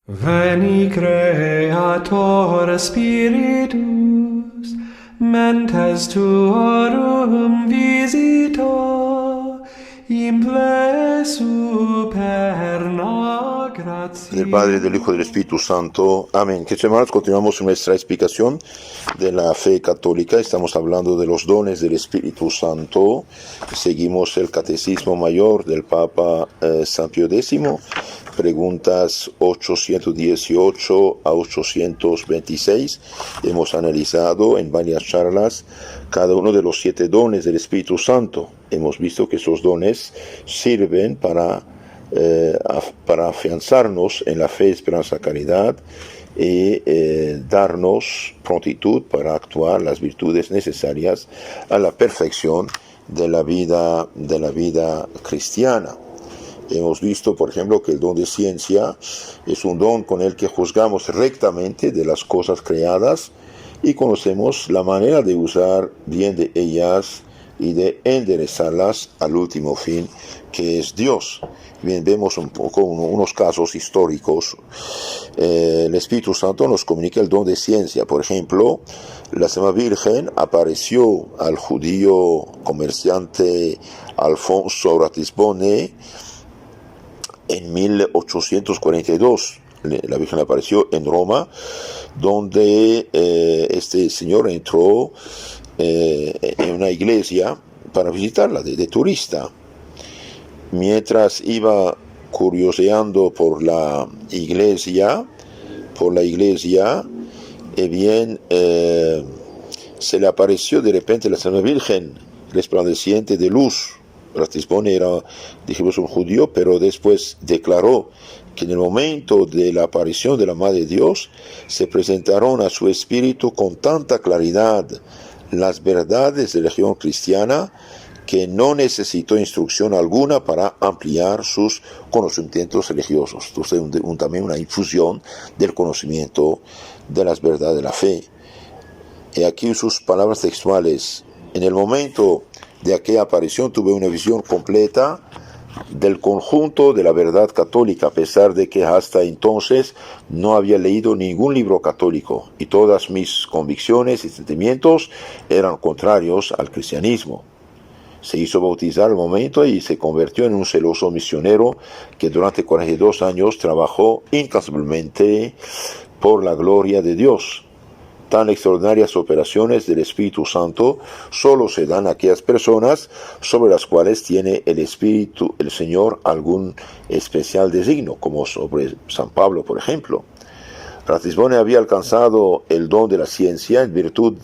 Veni Creator Spiritus, mentes tuorum visita, imple superna gratia. Del Padre, del Hijo y del Espíritu Santo. Amén. Que hermanos, continuamos nuestra explicación de la fe católica. Estamos hablando de los dones del Espíritu Santo. Seguimos el Catecismo Mayor del Papa San Pío X. Preguntas 818 a 826. Hemos analizado en varias charlas cada uno de los 7 dones del Espíritu Santo. Hemos visto que esos dones sirven para afianzarnos en la fe, esperanza, caridad y darnos prontitud para actuar las virtudes necesarias a la perfección de la vida cristiana. Hemos visto, por ejemplo, que el don de ciencia es un don con el que juzgamos rectamente de las cosas creadas y conocemos la manera de usar bien de ellas y de enderezarlas al último fin, que es Dios. Bien, vemos un poco unos casos históricos. El Espíritu Santo nos comunica el don de ciencia. Por ejemplo, la Santísima Virgen apareció al judío comerciante Alfonso Ratisbonne en 1842. La Virgen apareció en Roma, donde este señor entró en una iglesia para visitarla de turista. Mientras iba curioseando por la iglesia, se le apareció de repente la Santísima Virgen, resplandeciente de luz. Ratisbonne era, dijimos, un judío, pero después declaró que en el momento de la aparición de la Madre de Dios se presentaron a su espíritu con tanta claridad las verdades de la religión cristiana que no necesitó instrucción alguna para ampliar sus conocimientos religiosos. Entonces, también una infusión del conocimiento de las verdades de la fe. Y aquí sus palabras textuales: en el momento de aquella aparición tuve una visión completa del conjunto de la verdad católica, a pesar de que hasta entonces no había leído ningún libro católico y todas mis convicciones y sentimientos eran contrarios al cristianismo. Se hizo bautizar al momento y se convirtió en un celoso misionero que durante 42 años trabajó incansablemente por la gloria de Dios. Tan extraordinarias operaciones del Espíritu Santo solo se dan a aquellas personas sobre las cuales tiene el Espíritu, el Señor, algún especial designio, como sobre San Pablo, por ejemplo. Ratisbonne había alcanzado el don de la ciencia, en virtud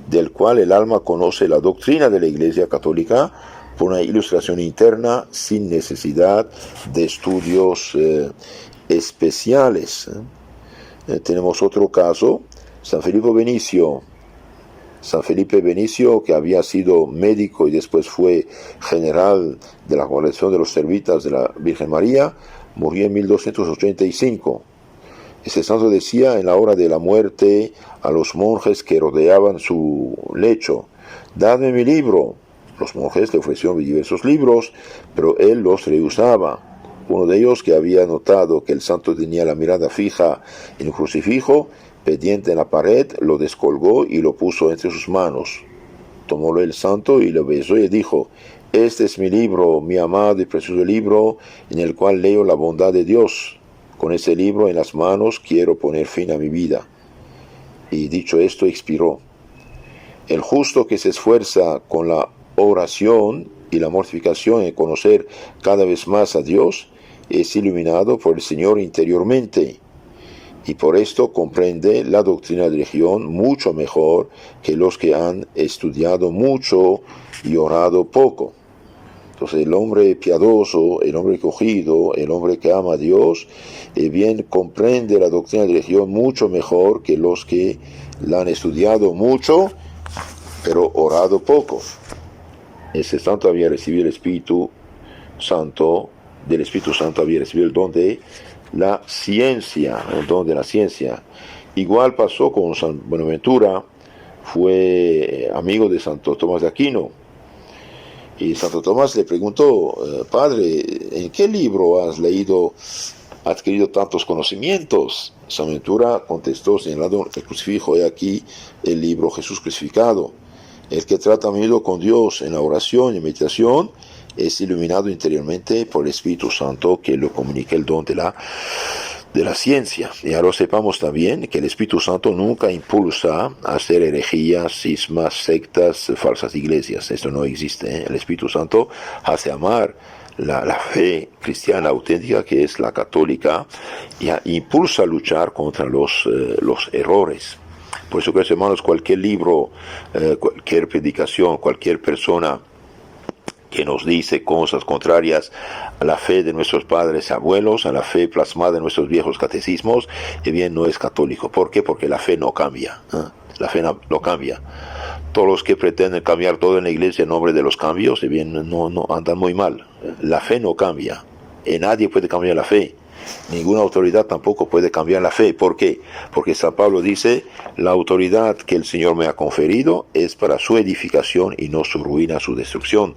del cual el alma conoce la doctrina de la Iglesia Católica por una ilustración interna, sin necesidad de estudios especiales. Tenemos otro caso. San Felipe Benicio, que había sido médico y después fue general de la Congregación de los Servitas de la Virgen María, murió en 1285. Ese santo decía en la hora de la muerte a los monjes que rodeaban su lecho: «Dadme mi libro». Los monjes le ofrecieron diversos libros, pero él los rehusaba. Uno de ellos, que había notado que el santo tenía la mirada fija en un crucifijo pendiente en la pared, lo descolgó y lo puso entre sus manos. Tomólo el santo y lo besó y dijo: «Este es mi libro, mi amado y precioso libro, en el cual leo la bondad de Dios. Con ese libro en las manos quiero poner fin a mi vida». Y dicho esto, expiró. El justo que se esfuerza con la oración y la mortificación en conocer cada vez más a Dios es iluminado por el Señor interiormente, y por esto comprende la doctrina de la religión mucho mejor que los que han estudiado mucho y orado poco. Entonces, el hombre piadoso, el hombre cogido, el hombre que ama a Dios, bien comprende la doctrina de la religión mucho mejor que los que la han estudiado mucho, pero orado poco. Ese santo había recibido el Espíritu Santo, del Espíritu Santo había recibido el don de la ciencia, el don de la ciencia. Igual pasó con San Buenaventura, fue amigo de Santo Tomás de Aquino. Y Santo Tomás le preguntó: «Padre, ¿en qué libro has leído adquirido tantos conocimientos? San Ventura contestó señalando el crucifijo: he aquí el libro Jesús crucificado. El que trata a menudo con Dios en la oración y meditación es iluminado interiormente por el Espíritu Santo, que le comunica el don de la ciencia. Y ahora sepamos también que el Espíritu Santo nunca impulsa a hacer herejías, cismas, sectas, falsas iglesias. Esto no existe, ¿eh? El Espíritu Santo hace amar la fe cristiana auténtica, que es la católica, y impulsa a luchar contra los errores. Por eso, queridos hermanos, cualquier libro, cualquier predicación, cualquier persona que nos dice cosas contrarias a la fe de nuestros padres y abuelos, a la fe plasmada en nuestros viejos catecismos, bien, no es católico. ¿Por qué? Porque la fe no cambia, ¿eh? La fe no cambia. Todos los que pretenden cambiar todo en la iglesia en nombre de los cambios, bien, no andan muy mal. La fe no cambia. Nadie puede cambiar la fe. Ninguna autoridad tampoco puede cambiar la fe. ¿Por qué? Porque San Pablo dice: la autoridad que el Señor me ha conferido es para su edificación y no su ruina, su destrucción.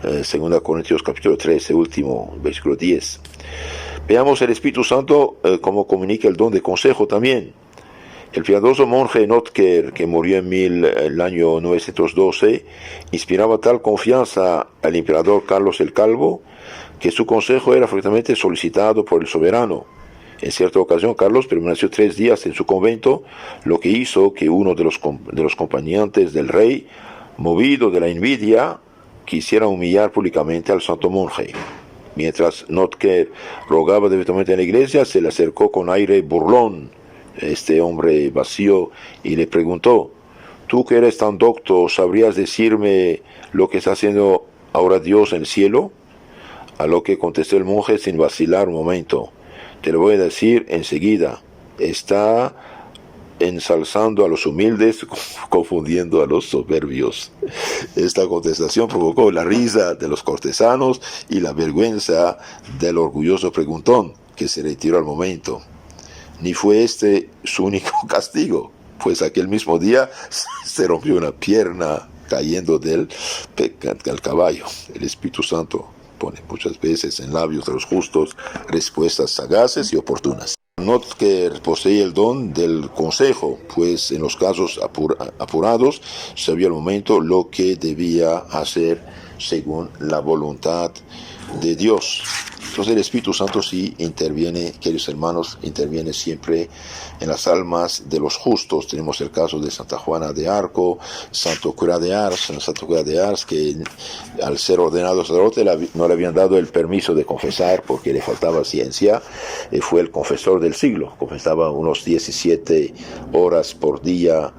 2 Corintios capítulo 13, último, versículo 10. Veamos el Espíritu Santo cómo comunica el don de consejo también. El piadoso monje Notker, que murió en el año 912, inspiraba tal confianza al emperador Carlos el Calvo, que su consejo era frecuentemente solicitado por el soberano. En cierta ocasión, Carlos permaneció 3 días en su convento, lo que hizo que uno de los acompañantes del rey, movido de la envidia, quisiera humillar públicamente al santo monje. Mientras Notker rogaba directamente en la iglesia, se le acercó con aire burlón este hombre vacío y le preguntó: ¿tú que eres tan docto, sabrías decirme lo que está haciendo ahora Dios en el cielo? A lo que contestó el monje sin vacilar un momento: te lo voy a decir enseguida. Está ensalzando a los humildes, confundiendo a los soberbios. Esta contestación provocó la risa de los cortesanos y la vergüenza del orgulloso preguntón, que se retiró al momento. Ni fue este su único castigo, pues aquel mismo día se rompió una pierna cayendo del caballo. El Espíritu Santo pone muchas veces en labios de los justos respuestas sagaces y oportunas. Notker posee el don del consejo, pues en los casos apurados sabía al momento lo que debía hacer según la voluntad de Dios. Entonces el Espíritu Santo sí interviene, queridos hermanos, interviene siempre en las almas de los justos. Tenemos el caso de Santa Juana de Arco, Santo Cura de Ars, que al ser ordenado sacerdote no le habían dado el permiso de confesar porque le faltaba ciencia. Fue el confesor del siglo, confesaba unos 17 horas por día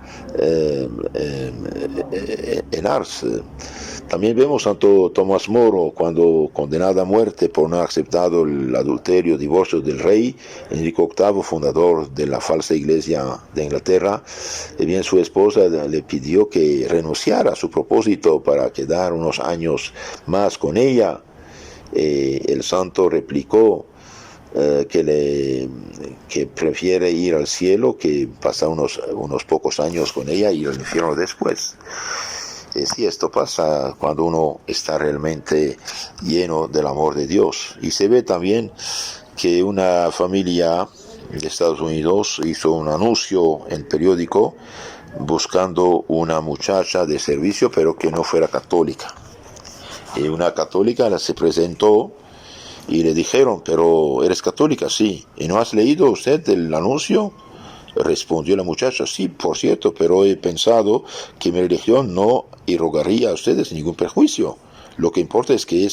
en Ars. También vemos Santo Tomás Moro, cuando condenado a muerte por no haber aceptado el adulterio, divorcio del rey Enrique VIII, fundador de la falsa iglesia de Inglaterra. Bien, su esposa le pidió que renunciara a su propósito para quedar unos años más con ella. El santo replicó que prefiere ir al cielo que pasar unos pocos años con ella y ir al infierno después. Sí, esto pasa cuando uno está realmente lleno del amor de Dios. Y se ve también que una familia de Estados Unidos hizo un anuncio en el periódico buscando una muchacha de servicio, pero que no fuera católica. Y una católica se presentó y le dijeron: ¿pero eres católica? Sí. ¿Y no has leído usted el anuncio? Respondió la muchacha: sí, por cierto, pero he pensado que mi religión no irrogaría a ustedes ningún perjuicio. Lo que importa es que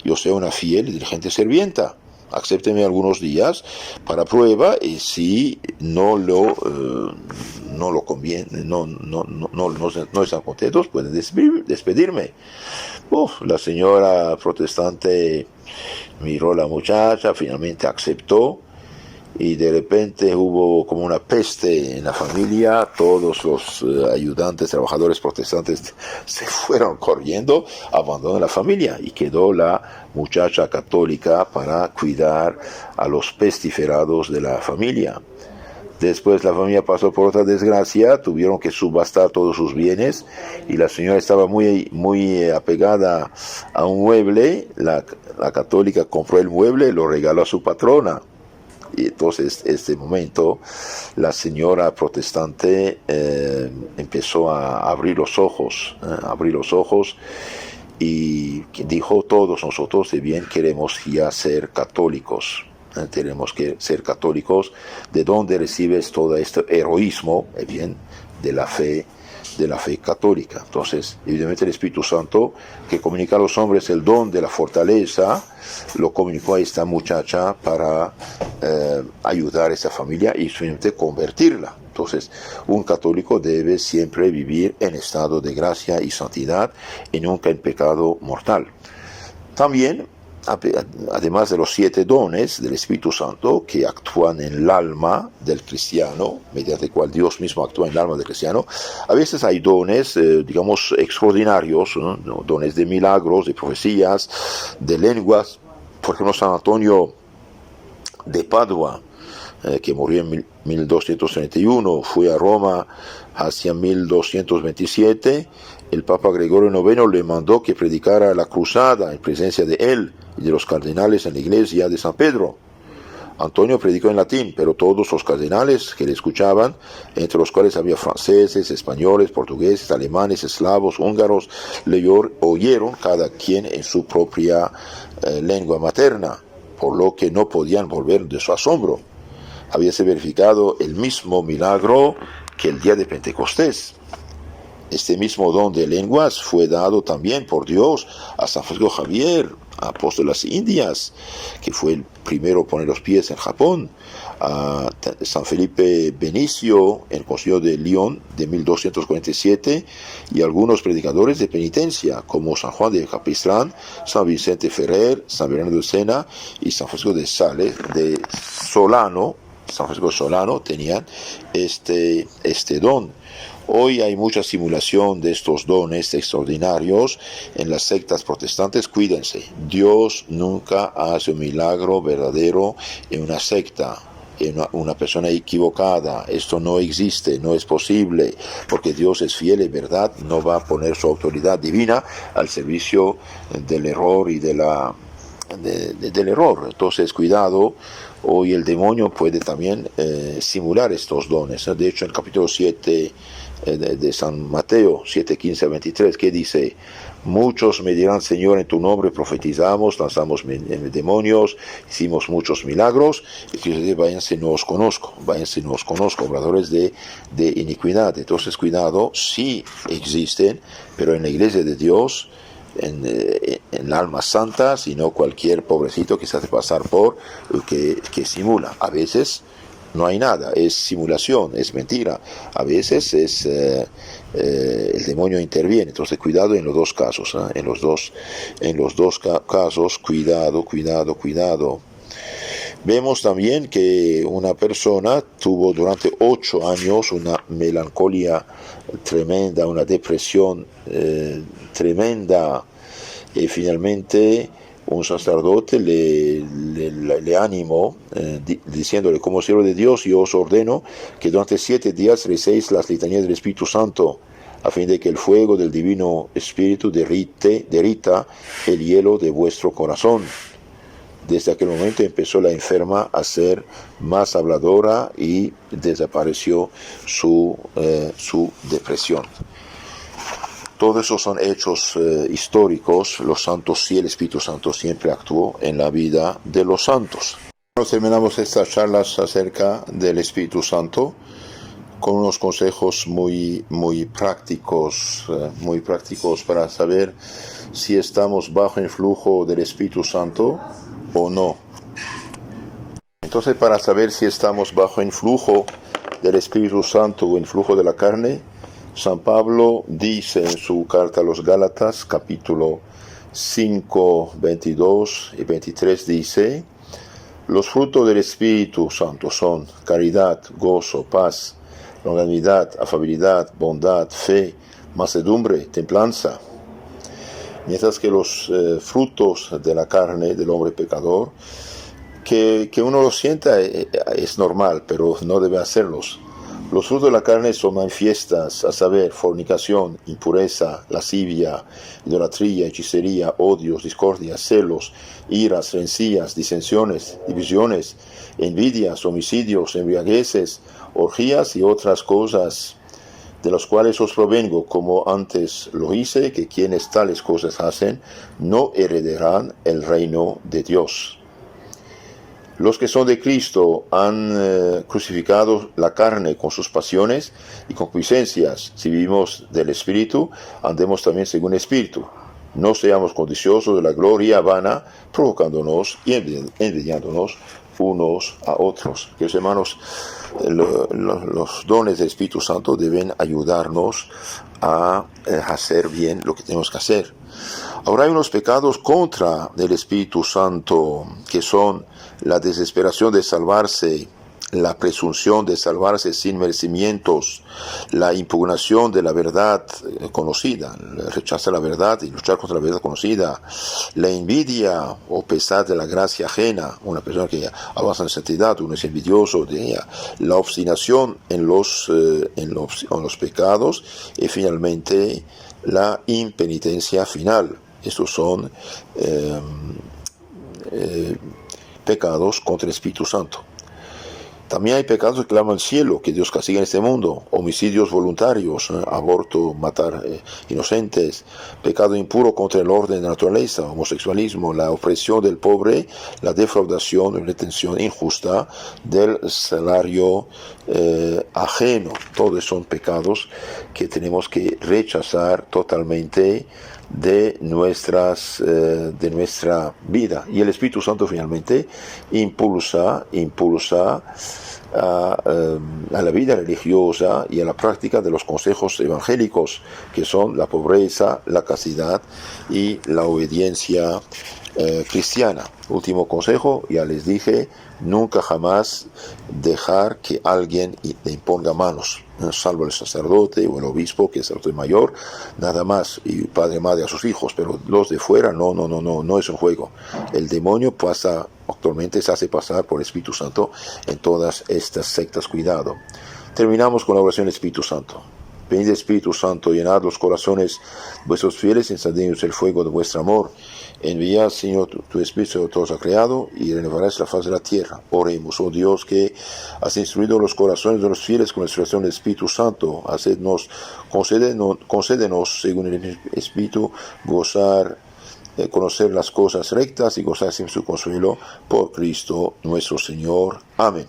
yo sea una fiel y diligente sirvienta. Acépteme algunos días para prueba, y si no están contentos, pueden despedirme. La señora protestante miró a la muchacha, finalmente aceptó. Y de repente hubo como una peste en la familia. Todos los ayudantes, trabajadores protestantes se fueron corriendo, abandonaron la familia y quedó la muchacha católica para cuidar a los pestiferados de la familia. Después la familia pasó por otra desgracia, tuvieron que subastar todos sus bienes y la señora estaba muy apegada a un mueble. La católica compró el mueble y lo regaló a su patrona. Y entonces, este momento, la señora protestante empezó a abrir los ojos, y dijo, todos nosotros de bien queremos ya ser católicos. Tenemos que ser católicos. ¿De dónde recibes todo este heroísmo? Bien, de la fe católica. Entonces, evidentemente el Espíritu Santo, que comunica a los hombres el don de la fortaleza, lo comunicó a esta muchacha para ayudar a esa familia y simplemente convertirla. Entonces, un católico debe siempre vivir en estado de gracia y santidad y nunca en pecado mortal. También, además de los 7 dones del Espíritu Santo que actúan en el alma del cristiano, mediante el cual Dios mismo actúa en el alma del cristiano, a veces hay dones, digamos, extraordinarios, ¿no? Dones de milagros, de profecías, de lenguas. Por ejemplo, San Antonio de Padua, que murió en 1231, fue a Roma hacia 1227, el Papa Gregorio IX le mandó que predicara la cruzada en presencia de él y de los cardenales en la iglesia de San Pedro. Antonio predicó en latín, pero todos los cardenales que le escuchaban, entre los cuales había franceses, españoles, portugueses, alemanes, eslavos, húngaros, le oyeron cada quien en su propia lengua materna, por lo que no podían volver de su asombro. Habíase verificado el mismo milagro que el día de Pentecostés. Este mismo don de lenguas fue dado también por Dios a San Francisco Javier, apóstol de las Indias, que fue el primero a poner los pies en Japón, a San Felipe Benicio en el Concilio de León de 1247, y algunos predicadores de penitencia, como San Juan de Capistrán, San Vicente Ferrer, San Bernardo de Sena y San Francisco de Sales, de Solano. San Francisco de Solano tenían este don. Hoy hay mucha simulación de estos dones extraordinarios en las sectas protestantes. Cuídense, Dios nunca hace un milagro verdadero en una secta, en una persona equivocada. Esto no existe, no es posible, porque Dios es fiel y verdad, no va a poner su autoridad divina al servicio del error y del error. Entonces, cuidado. Hoy el demonio puede también simular estos dones. De hecho, en el capítulo 7 de San Mateo, 7:15 a 23, que dice: muchos me dirán, Señor, en tu nombre profetizamos, lanzamos demonios, hicimos muchos milagros. Y Cristo dice: váyanse, no os conozco, obradores de iniquidad. Entonces, cuidado, sí existen, pero en la iglesia de Dios, en almas santas, y no cualquier pobrecito que se hace pasar por que simula. A veces no hay nada, es simulación, es mentira. A veces es el demonio interviene. Entonces, cuidado en los dos casos, ¿eh? En los dos casos, cuidado. Vemos también que una persona tuvo durante 8 años una melancolía tremenda, una depresión tremenda, y finalmente un sacerdote le animó, diciéndole: como siervo de Dios, yo os ordeno que durante 7 días recéis las litanías del Espíritu Santo, a fin de que el fuego del Divino Espíritu derrita el hielo de vuestro corazón. Desde aquel momento empezó la enferma a ser más habladora y desapareció su depresión. Todo eso son hechos históricos. Los santos, y el Espíritu Santo siempre actuó en la vida de los santos. Nos terminamos estas charlas acerca del Espíritu Santo con unos consejos muy prácticos para saber si estamos bajo influjo del Espíritu Santo o no. Entonces, para saber si estamos bajo influjo del Espíritu Santo o influjo de la carne, San Pablo dice en su carta a los Gálatas, capítulo 5, 22 y 23, dice: los frutos del Espíritu Santo son caridad, gozo, paz, longanimidad, afabilidad, bondad, fe, mansedumbre, templanza. Mientras que los frutos de la carne del hombre pecador, que uno los sienta es normal, pero no debe hacerlos. Los frutos de la carne son manifiestas, a saber, fornicación, impureza, lascivia, idolatría, hechicería, odios, discordias, celos, iras, rencillas, disensiones, divisiones, envidias, homicidios, embriagueces, orgías y otras cosas, de las cuales os provengo, como antes lo hice, que quienes tales cosas hacen, no heredarán el reino de Dios. Los que son de Cristo han crucificado la carne con sus pasiones y concupiscencias. Si vivimos del Espíritu, andemos también según el Espíritu. No seamos codiciosos de la gloria vana, provocándonos y envidiándonos unos a otros. Queridos hermanos, los dones del Espíritu Santo deben ayudarnos a hacer bien lo que tenemos que hacer. Ahora hay unos pecados contra el Espíritu Santo, que son la desesperación de salvarse, la presunción de salvarse sin merecimientos, la impugnación de la verdad conocida, rechazar la verdad y luchar contra la verdad conocida, la envidia o pesar de la gracia ajena, una persona que avanza en santidad, uno es envidioso de ella, la obstinación en los pecados y finalmente la impenitencia final. Estos son pecados contra el Espíritu Santo. También hay pecados que claman al cielo, que Dios castiga en este mundo: homicidios voluntarios, aborto, matar inocentes, pecado impuro contra el orden de la naturaleza, homosexualismo, la opresión del pobre, la defraudación y retención injusta del salario ajeno. Todos son pecados que tenemos que rechazar totalmente de nuestra vida. Y el Espíritu Santo finalmente impulsa a la vida religiosa y a la práctica de los consejos evangélicos, que son la pobreza, la castidad y la obediencia cristiana. Último consejo, ya les dije: nunca jamás dejar que alguien le imponga manos, salvo el sacerdote o el obispo, que es el mayor, nada más, y padre, madre a sus hijos, pero los de fuera no es un juego. El demonio actualmente se hace pasar por el Espíritu Santo en todas estas sectas. Cuidado. Terminamos con la oración del Espíritu Santo. Venid, Espíritu Santo, llenad los corazones vuestros fieles, encended el fuego de vuestro amor. Envía, Señor, tu Espíritu todos ha creado y renovarás la faz de la tierra. Oremos. Oh Dios, que has instruido los corazones de los fieles con la instrucción del Espíritu Santo, concédenos, según el Espíritu, conocer las cosas rectas y gozar sin su consuelo, por Cristo nuestro Señor. Amén.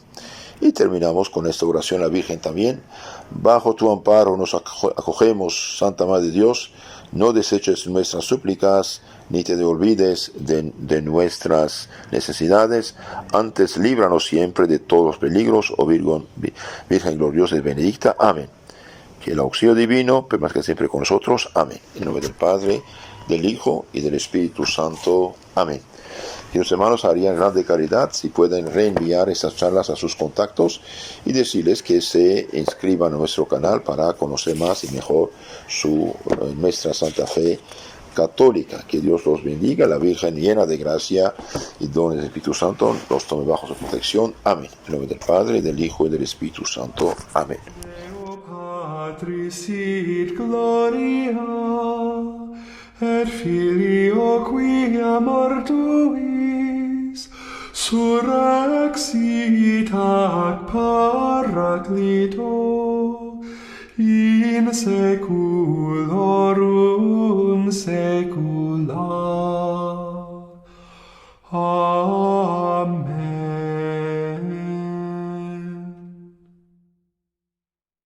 Y terminamos con esta oración a la Virgen también. Bajo tu amparo nos acogemos, Santa Madre de Dios. No deseches nuestras súplicas, ni te olvides de nuestras necesidades. Antes, líbranos siempre de todos los peligros, oh Virgen gloriosa y benedicta. Amén. Que el auxilio divino permanezca siempre con nosotros. Amén. En nombre del Padre, del Hijo y del Espíritu Santo. Amén. Queridos hermanos, harían grande caridad si pueden reenviar estas charlas a sus contactos y decirles que se inscriban a nuestro canal para conocer más y mejor nuestra Santa Fe católica. Que Dios los bendiga, la Virgen llena de gracia y dones del Espíritu Santo los tome bajo su protección. Amén. En nombre del Padre, del Hijo y del Espíritu Santo. Amén. Patris sit gloria, et Filio quia mortuis surrexit ac Paraclito in seculorum saecula. Amen.